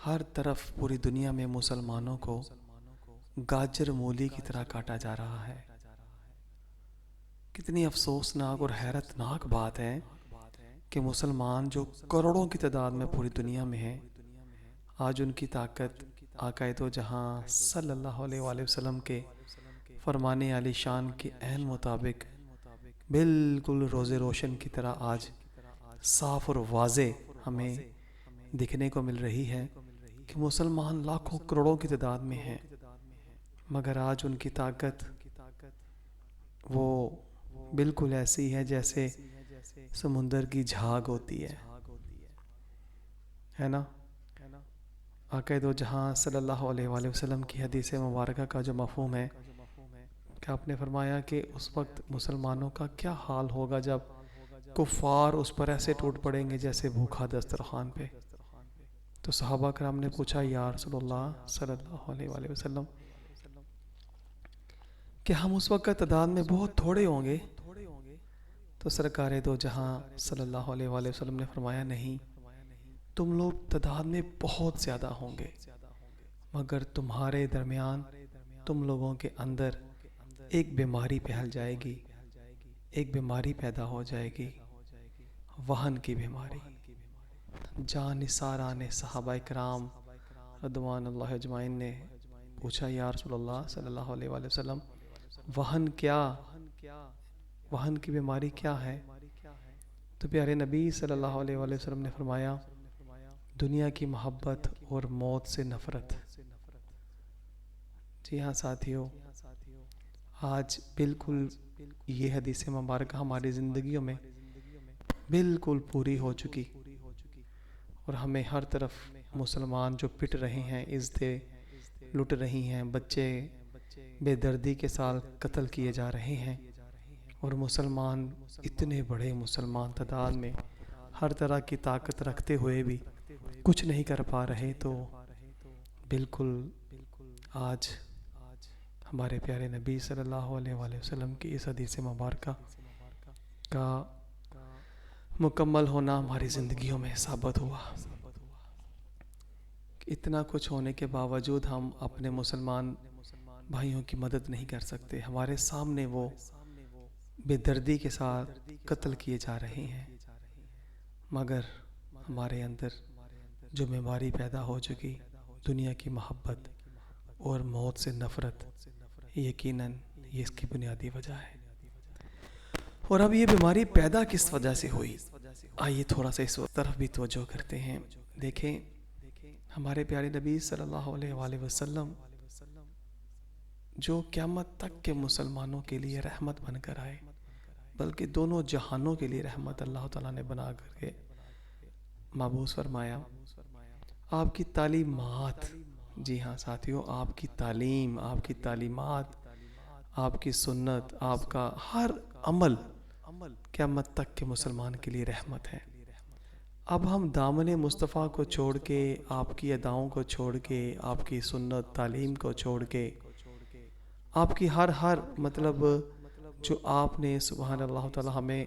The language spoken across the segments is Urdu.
ہر طرف پوری دنیا میں مسلمانوں کو گاجر مولی کی طرح کاٹا جا رہا ہے۔ کتنی افسوسناک اور حیرت ناک بات ہے کہ مسلمان جو کروڑوں کی تعداد میں پوری دنیا میں ہیں، آج ان کی طاقت آقا دو جہاں صلی اللہ علیہ وآلہ وسلم کے فرمان عالی شان کے عین مطابق بالکل روز روشن کی طرح آج صاف اور واضح ہمیں دکھنے کو مل رہی ہے کہ مسلمان لاکھوں کروڑوں کی تعداد میں ہیں، مگر آج ان کی طاقت وہ بالکل ایسی ہے جیسے سمندر کی جھاگ ہوتی ہے نا۔ آقا دو جہاں صلی اللہ علیہ وآلہ وسلم کی حدیث مبارکہ کا جو مفہوم ہے کہ آپ نے فرمایا کہ اس وقت مسلمانوں کا کیا حال ہوگا جب کفار اس پر ایسے ٹوٹ پڑیں گے جیسے بھوکھا دسترخوان پہ۔ تو صحابہ کرام نے پوچھا یا رسول اللہ صلی اللہ علیہ وآلہ وسلم کہ ہم اس وقت تعداد میں بہت تھوڑے ہوں گے؟ تو سرکار دو جہاں صلی اللہ علیہ وآلہ وسلم نے فرمایا نہیں، تم لوگ تعداد میں بہت زیادہ ہوں گے، مگر تمہارے درمیان تم لوگوں کے اندر ایک بیماری پھیل جائے گی، ایک بیماری پیدا ہو جائے گی، وہن کی بیماری۔ جان نثاران صحابہ کرام رضوان اللہ اجمعین نے پوچھا یا رسول اللہ صلی اللہ علیہ وآلہ وسلم وہن کیا، وہن کی بیماری کیا ہے؟ تو پیارے نبی صلی اللہ علیہ وآلہ وسلم نے فرمایا دنیا کی محبت اور موت سے نفرت۔ جی ہاں ساتھیو، آج بالکل یہ حدیث مبارکہ ہماری زندگیوں میں بالکل پوری ہو چکی، اور ہمیں ہر طرف مسلمان جو پٹ رہے ہیں، عزتیں لٹ رہی ہیں، بچے بے دردی کے ساتھ قتل کیے جا رہے ہیں، اور مسلمان اتنے بڑے مسلمان تعداد میں ہر طرح کی طاقت رکھتے ہوئے بھی کچھ نہیں کر پا رہے۔ تو بالکل آج ہمارے پیارے نبی صلی اللہ علیہ وآلہ وسلم کی اس حدیث مبارکہ کا مکمل ہونا ہماری زندگیوں میں ثابت ہوا کہ اتنا کچھ ہونے کے باوجود ہم اپنے مسلمان بھائیوں کی مدد نہیں کر سکتے۔ ہمارے سامنے وہ بے دردی کے ساتھ قتل کیے جا رہے ہیں، مگر ہمارے اندر جو بیماری پیدا ہو چکی، دنیا کی محبت اور موت سے نفرت، یقیناً یہ اس کی بنیادی وجہ ہے۔ اور اب یہ بیماری پیدا کس وجہ سے ہوئی؟ آئیے تھوڑا سا اس طرف بھی توجہ کرتے ہیں۔ دیکھیں، ہمارے پیارے نبی صلی اللہ علیہ وآلہ وسلم جو قیامت تک کے مسلمانوں کے لیے رحمت بن کر آئے، بلکہ دونوں جہانوں کے لیے رحمت اللہ تعالیٰ نے بنا کر کے مبعوث فرمایا۔ آپ کی تعلیمات، جی ہاں ساتھیوں، آپ کی تعلیم، آپ کی تعلیمات، آپ کی سنت، آپ کا ہر عمل قیامت تک کے مسلمان کے لیے رحمت ہے۔ اب ہم دامن مصطفیٰ کو چھوڑ کے، آپ کی اداؤں کو چھوڑ کے، آپ کی سنت تعلیم کو چھوڑ کے، آپ کی ہر مطلب جو آپ نے سبحان اللہ تعالی ہمیں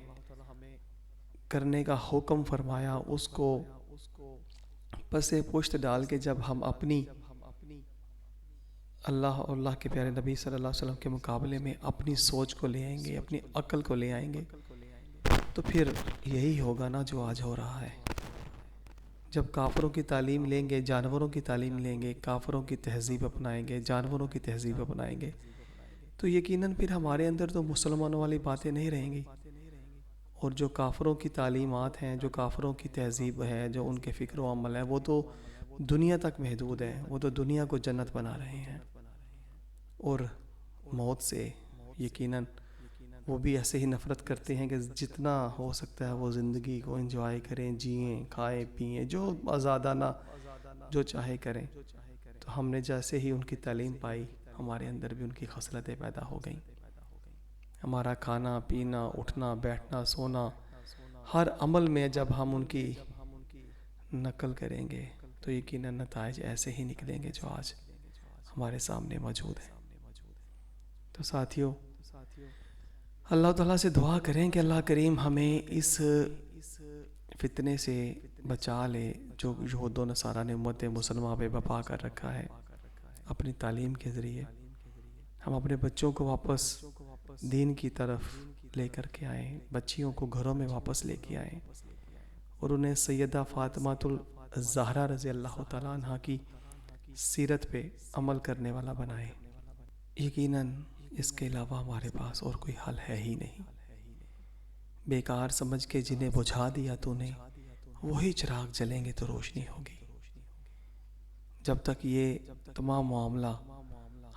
کرنے کا حکم فرمایا، اس کو پس پشت ڈال کے جب ہم اپنی اللہ اور اللہ کے پیارے نبی صلی اللہ علیہ وسلم کے مقابلے میں اپنی سوچ کو لے آئیں گے، اپنی عقل کو لے آئیں گے، تو پھر یہی ہوگا نا جو آج ہو رہا ہے۔ جب کافروں کی تعلیم لیں گے، جانوروں کی تعلیم لیں گے، کافروں کی تہذیب اپنائیں گے، جانوروں کی تہذیب اپنائیں گے، تو یقیناً پھر ہمارے اندر تو مسلمانوں والی باتیں نہیں رہیں گی، اور جو کافروں کی تعلیمات ہیں، جو کافروں کی تہذیب ہے، جو ان کے فکر و عمل ہے، وہ تو دنیا تک محدود ہے، وہ تو دنیا کو جنت بنا رہے ہیں، اور موت سے یقیناً وہ بھی ایسے ہی نفرت کرتے ہیں کہ جتنا ہو سکتا ہے وہ زندگی کو انجوائے کریں، جئیں، کھائیں پئیں، جو آزادانہ جو چاہے کریں۔ تو ہم نے جیسے ہی ان کی تعلیم پائی، ہمارے اندر بھی ان کی خصلتیں پیدا ہو گئیں۔ ہمارا کھانا پینا، اٹھنا بیٹھنا سونا، ہر عمل میں جب ہم ان کی نقل کریں گے تو یقیناً نتائج ایسے ہی نکلیں گے جو آج ہمارے سامنے موجود ہیں۔ تو ساتھیوں، اللہ تعالیٰ سے دعا کریں کہ اللہ کریم ہمیں اس فتنے سے بچا لے جو یہود و نصارہ نے امت مسلمہ پہ بپا کر رکھا ہے اپنی تعلیم کے ذریعے. ہم اپنے بچوں کو واپس دین کی طرف لے کر کے آئیں، بچیوں کو گھروں میں واپس لے کے آئیں اور انہیں سیدہ فاطمۃ الزہرا رضی اللہ تعالیٰ عنہ کی سیرت پہ عمل کرنے والا بنائیں. یقیناً اس کے علاوہ ہمارے پاس اور کوئی حل ہے ہی نہیں. بیکار سمجھ کے جنہیں بجھا دیا تو نے، وہی چراغ جلیں گے تو روشنی ہوگی. جب تک یہ تمام معاملہ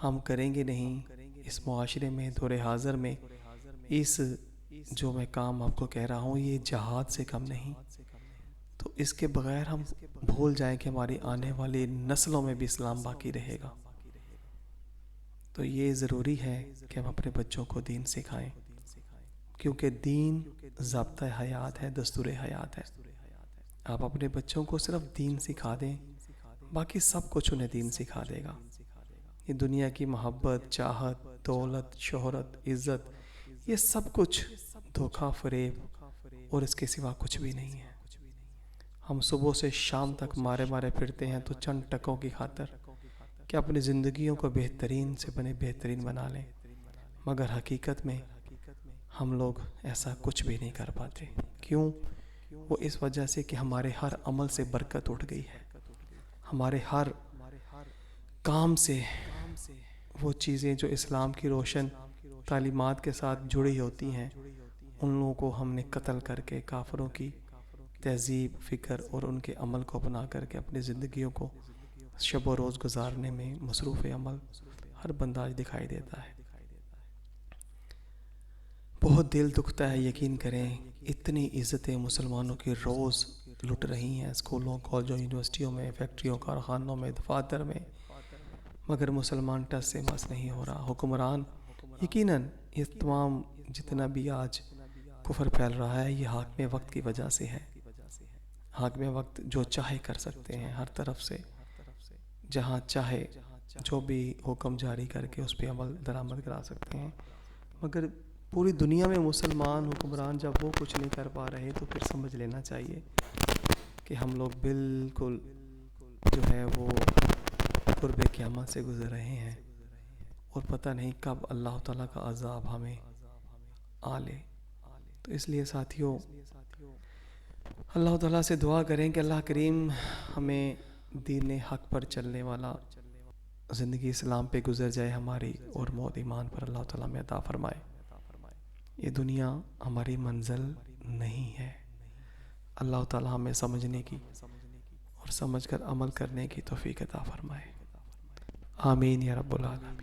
ہم کریں گے نہیں اس معاشرے میں، دور حاضر میں، اس جو میں کام آپ کو کہہ رہا ہوں یہ جہاد سے کم نہیں، تو اس کے بغیر ہم بھول جائیں کہ ہماری آنے والی نسلوں میں بھی اسلام باقی رہے گا. تو یہ ضروری ہے کہ ہم اپنے بچوں کو دین سکھائیں، کیونکہ دین ضابطہ حیات ہے، دستور حیات ہے. آپ اپنے بچوں کو صرف دین سکھا دیں، باقی سب کچھ انہیں دین سکھا دے گا. یہ دنیا کی محبت، چاہت، دولت، شہرت، عزت، یہ سب کچھ دھوکہ فریب اور اس کے سوا کچھ بھی نہیں ہے. ہم صبح سے شام تک مارے مارے پھرتے ہیں تو چند ٹکوں کی خاطر کہ اپنی زندگیوں کو بہترین سے بہترین بنا لیں، مگر حقیقت میں ہم لوگ ایسا کچھ بھی نہیں کر پاتے. کیوں؟ وہ اس وجہ سے کہ ہمارے ہر عمل سے برکت اٹھ گئی ہے، ہمارے ہر کام سے وہ چیزیں جو اسلام کی روشن تعلیمات کے ساتھ جڑی ہوتی ہیں ان لوگوں کو ہم نے قتل کر کے کافروں کی تہذیب، فکر اور ان کے عمل کو اپنا کر کے اپنی زندگیوں کو شب و روز گزارنے میں مصروف عمل ہر بندہ آج دکھائی دیتا ہے. بہت دل دکھتا ہے، یقین کریں اتنی عزتیں مسلمانوں کی روز لٹ رہی ہیں اسکولوں، کالجوں، یونیورسٹیوں میں، فیکٹریوں، کارخانوں میں، دفاتر میں، مگر مسلمان ٹس سے مس نہیں ہو رہا. حکمران یقیناً یہ تمام جتنا بھی آج کفر پھیل رہا ہے یہ حاکم وقت کی وجہ سے ہے. حاکم وقت جو چاہے کر سکتے ہیں، ہر طرف سے جہاں چاہے جو بھی حکم جاری کر کے اس پہ عمل درآمد کرا سکتے ہیں. مگر پوری دنیا میں مسلمان حکمران جب وہ کچھ نہیں کر پا رہے تو پھر سمجھ لینا چاہیے کہ ہم لوگ بالکل جو ہے وہ قرب قیامت سے گزر رہے ہیں اور پتہ نہیں کب اللہ تعالیٰ کا عذاب ہمیں آ لے. تو اس لیے ساتھیوں اللہ تعالیٰ سے دعا کریں کہ اللہ کریم ہمیں دین حق پر چلنے والا زندگی اسلام پہ گزر جائے ہماری، اور موت ایمان پر اللہ تعالیٰ میں عطا فرمائے. یہ دنیا ہماری منزل نہیں ہے. اللہ تعالیٰ ہمیں سمجھنے کی اور سمجھ کر عمل کرنے کی توفیق عطا فرمائے. آمین یا رب العالمین.